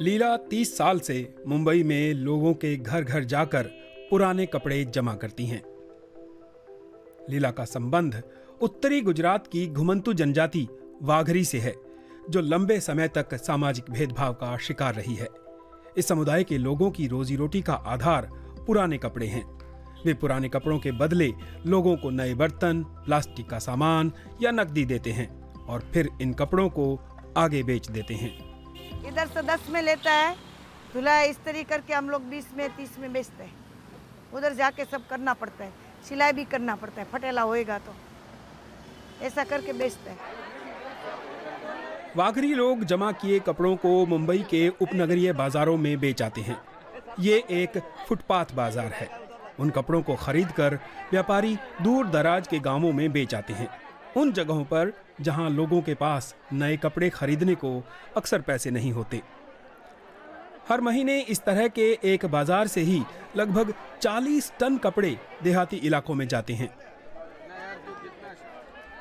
लीला 30 साल से मुंबई में लोगों के घर घर जाकर पुराने कपड़े जमा करती हैं। लीला का संबंध उत्तरी गुजरात की घुमंतु जनजाति वाघरी से है, जो लंबे समय तक सामाजिक भेदभाव का शिकार रही है। इस समुदाय के लोगों की रोजी रोटी का आधार पुराने कपड़े हैं। वे पुराने कपड़ों के बदले लोगों को नए बर्तन, प्लास्टिक का सामान या नकदी देते हैं और फिर इन कपड़ों को आगे बेच देते हैं। इधर से 10 में लेता है, धुलाई इस्त्री करके हम लोग 20 में 30 में बेचते हैं। उधर जाके सब करना पड़ता है, सिलाई भी करना पड़ता है, फटेला होएगा तो ऐसा करके बेचते हैं। वाघरी लोग जमा किए कपड़ों को मुंबई के उपनगरीय बाजारों में बेच आते हैं। ये एक फुटपाथ बाजार है। उन कपड़ों को खरीदकर व्यापारी दूर दराज के गांवों में बेच आते हैं, उन जगहों पर जहां लोगों के पास नए कपड़े खरीदने को अक्सर पैसे नहीं होते। हर महीने इस तरह के एक बाजार से ही लगभग 40 टन कपड़े देहाती इलाकों में जाते हैं।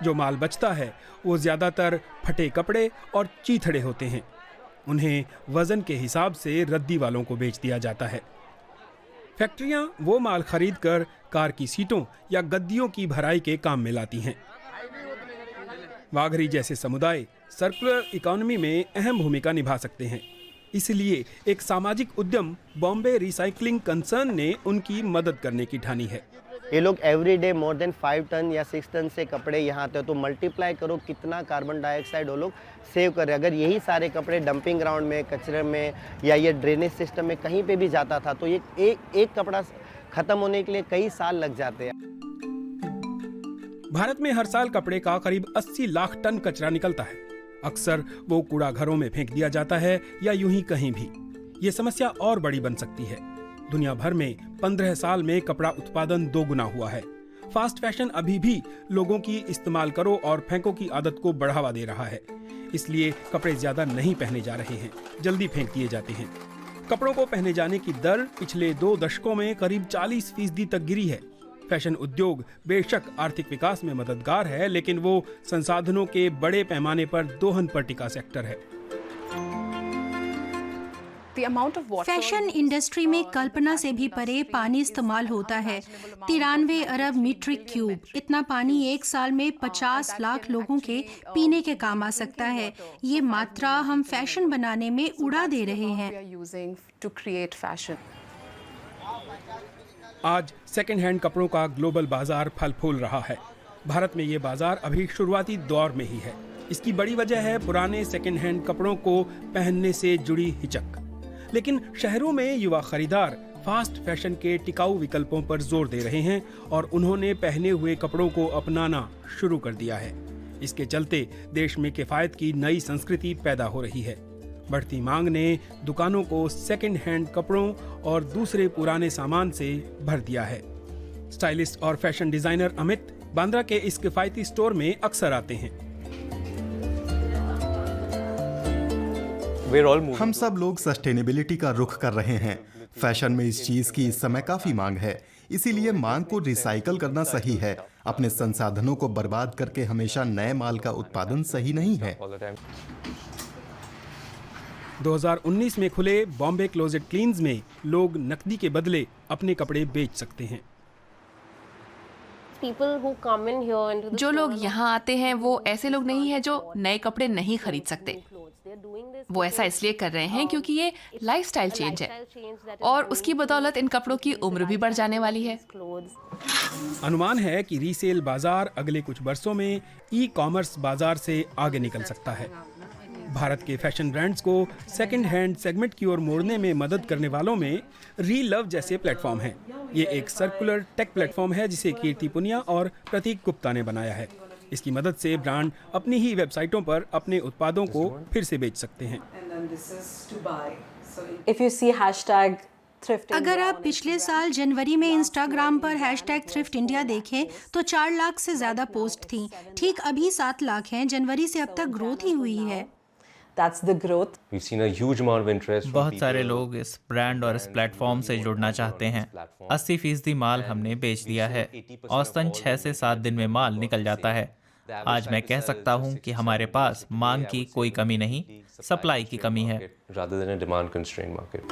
जो माल बचता है वो ज्यादातर फटे कपड़े और चीथड़े होते हैं। उन्हें वजन के हिसाब से रद्दी वालों को बेच दिया जाता है। फैक्ट्रियां वो माल खरीदकर कार की सीटों या गद्दियों की भराई के काम में लाती हैं। वाघरी जैसे समुदाय सर्कुलर इकोनॉमी में अहम भूमिका निभा सकते हैं। इसलिए एक सामाजिक उद्यम बॉम्बे रिसाइकलिंग कंसर्न ने उनकी मदद करने की ठानी है। ये लोग every day more than 5 ton या 6 टन से कपड़े यहाँ आते हैं, तो मल्टीप्लाई करो कितना कार्बन डाइऑक्साइड वो लोग सेव कर रहे हैं। अगर यही सारे कपड़े डंपिंग ग्राउंड में, कचरे में या ये ड्रेनेज सिस्टम में कहीं पे भी जाता था तो ये एक कपड़ा खत्म होने के लिए कई साल लग जाते हैं। भारत में हर साल कपड़े का करीब 80 लाख टन कचरा निकलता है। अक्सर वो कूड़ा घरों में फेंक दिया जाता है या यूं ही कहीं भी। ये समस्या और बड़ी बन सकती है। दुनिया भर में 15 साल में कपड़ा उत्पादन 2 गुना हुआ है। फास्ट फैशन अभी भी लोगों की इस्तेमाल करो और फेंको की आदत को बढ़ावा दे रहा है। इसलिए कपड़े ज्यादा नहीं पहने जा रहे हैं, जल्दी फेंक दिए जाते हैं। कपड़ों को पहने जाने की दर पिछले 2 दशकों में करीब 40% तक गिरी है। फैशन उद्योग बेशक आर्थिक विकास में मददगार है, लेकिन वो संसाधनों के बड़े पैमाने पर दोहन पर टिका सेक्टर है। फैशन इंडस्ट्री में कल्पना से भी परे पानी इस्तेमाल होता है। 93 अरब मीट्रिक क्यूब। इतना पानी एक साल में 50 लाख लोगों के पीने के काम आ सकता है। ये मात्रा हम फैशन बनाने में उड़ा दे रहे हैं। आज सेकेंड हैंड कपड़ों का ग्लोबल बाजार फल फूल रहा है। भारत में ये बाजार अभी शुरुआती दौर में ही है। इसकी बड़ी वजह है पुराने सेकेंड हैंड कपड़ों को पहनने से जुड़ी हिचक। लेकिन शहरों में युवा खरीदार फास्ट फैशन के टिकाऊ विकल्पों पर जोर दे रहे हैं और उन्होंने पहने हुए कपड़ों को अपनाना शुरू कर दिया है। इसके चलते देश में किफायत की नई संस्कृति पैदा हो रही है। बढ़ती मांग ने दुकानों को सेकेंड हैंड कपड़ों और दूसरे पुराने सामान से भर दिया है। स्टाइलिस्ट और फैशन डिजाइनर अमित बांद्रा के इस किफायती स्टोर में अक्सर आते हैं। हम सब लोग सस्टेनेबिलिटी का रुख कर रहे हैं। फैशन में इस चीज की इस समय काफी मांग है, इसीलिए मांग को रिसाइकल करना सही है। अपने संसाधनों को बर्बाद करके हमेशा नए माल का उत्पादन सही नहीं है। 2019 में खुले बॉम्बे क्लोजेट क्लीन्स में लोग नकदी के बदले अपने कपड़े बेच सकते हैं। जो लोग यहाँ आते हैं वो ऐसे लोग नहीं हैं जो नए कपड़े नहीं खरीद सकते। वो ऐसा इसलिए कर रहे हैं क्योंकि ये लाइफस्टाइल चेंज है और उसकी बदौलत इन कपड़ों की उम्र भी बढ़ जाने वाली है। अनुमान है कि रीसेल बाजार अगले कुछ वर्षों में ई कॉमर्स बाजार से आगे निकल सकता है। भारत के फैशन ब्रांड्स को सेकंड हैंड सेगमेंट की ओर मोड़ने में मदद करने वालों में रीलव जैसे प्लेटफॉर्म हैं। ये एक सर्कुलर टेक प्लेटफॉर्म है जिसे कीर्ति पुनिया और प्रतीक गुप्ता ने बनाया है। इसकी मदद से ब्रांड अपनी ही वेबसाइटों पर अपने उत्पादों को फिर से बेच सकते हैं। अगर आप पिछले साल जनवरी में इंस्टाग्राम पर #थ्रिफ्ट इंडिया देखें तो 4 लाख से ज्यादा पोस्ट थी। ठीक अभी 7 लाख हैं। जनवरी से अब तक ग्रोथ ही हुई है। बहुत सारे लोग इस ब्रांड और इस प्लेटफॉर्म से जुड़ना चाहते हैं। 80% माल हमने बेच दिया है। औसतन 6 से 7 दिन में माल निकल जाता है। आज मैं कह सकता हूं कि हमारे पास मांग की कोई कमी नहीं, सप्लाई की कमी है। rather than a demand constrained market.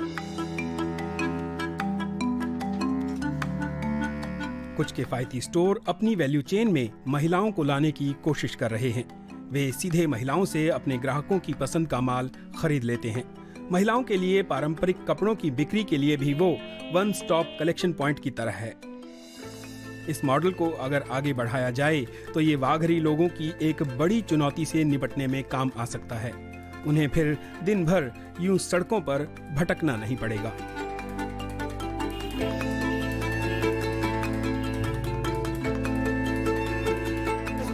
कुछ किफायती स्टोर अपनी वैल्यू चेन में महिलाओं को लाने की कोशिश कर रहे हैं। वे सीधे महिलाओं से अपने ग्राहकों की पसंद का माल खरीद लेते हैं। महिलाओं के लिए पारंपरिक कपड़ों की बिक्री के लिए भी वो वन स्टॉप कलेक्शन पॉइंट की तरह है। इस मॉडल को अगर आगे बढ़ाया जाए तो ये वाघरी लोगों की एक बड़ी चुनौती से निपटने में काम आ सकता है। उन्हें फिर दिन भर यूं सड़कों पर भटकना नहीं पड़ेगा।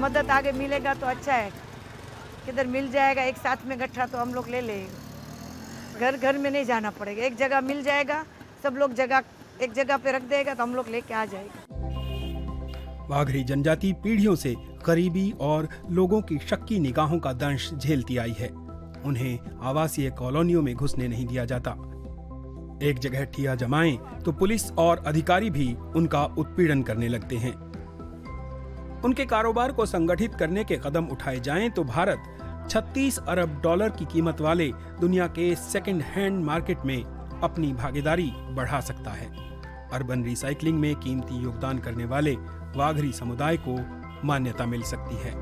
मदद आगे मिलेगा तो अच्छा है, किधर मिल जाएगा एक साथ में गट्ठा तो हम लोग ले लेंगे। घर घर में नहीं जाना पड़ेगा, एक जगह मिल जाएगा, सब लोग एक जगह पे रख देगा तो हम लोग लेके आ जाएगा। वाघरी जनजाति पीढ़ियों से गरीबी और लोगों की शक्की निगाहों का दंश झेलती आई है। उन्हें आवासीय कॉलोनियों में घुसने नहीं दिया जाता। एक जगह ठिया जमाएं तो पुलिस और अधिकारी भी उनका उत्पीड़न करने लगते हैं। उनके कारोबार को संगठित करने के कदम उठाए जाएं तो भारत 36 अरब डॉलर की कीमत वाले दुनिया के सेकंड हैंड मार्केट में अपनी भागीदारी बढ़ा सकता है। अर्बन रिसाइकलिंग में कीमती योगदान करने वाले वाघरी समुदाय को मान्यता मिल सकती है।